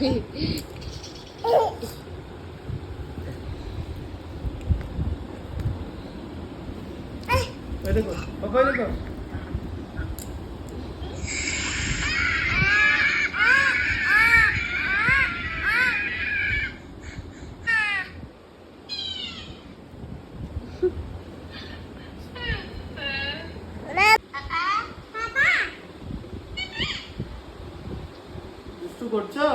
দেখো বাবা দেখো দুষ্টু করছো?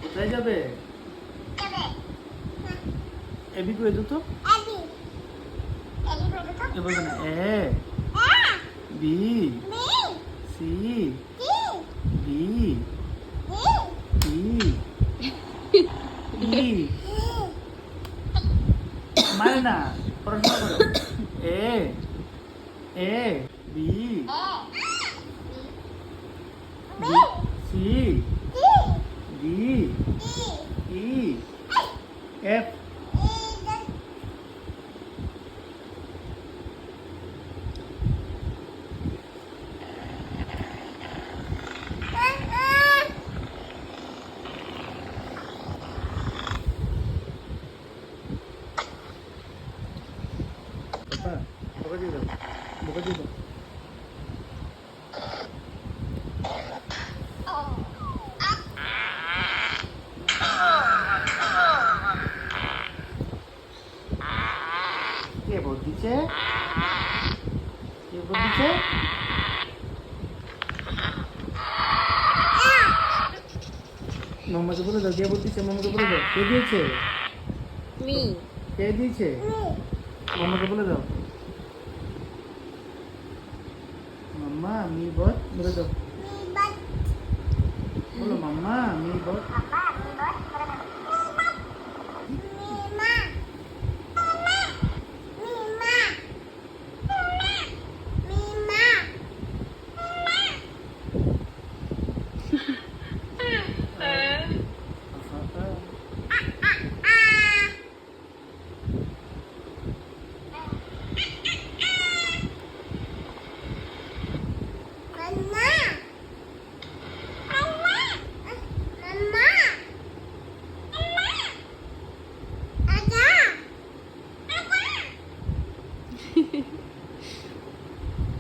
কোথায় যাবে? এবি করে দো তো। এবার না A B C D E মানে না পড়াশোনা করো। A B C D E F বোকা দিয়ে দাও বোকা দিয়ে দাও কে ভোট দিচ্ছে? কে ভোট দিচ্ছে? মামাকে বলে দাও কে ভোট দিচ্ছে? মামাকে বলে দাও কে দিয়েছে? কে দিয়েছে? মামাকে বলে দাও মাম্মা মি বট বলে দাও বলো মাম্মা মি বট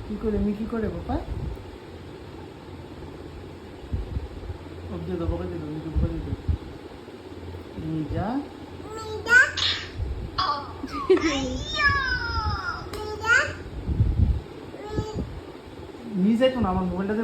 কি করে মি কি করে বাবা ওকে দাও বাবা দিয়ে দাও মিকে বাবা দিয়ে দাও মিজা মিজা তো না আমার মোবাইলটাতে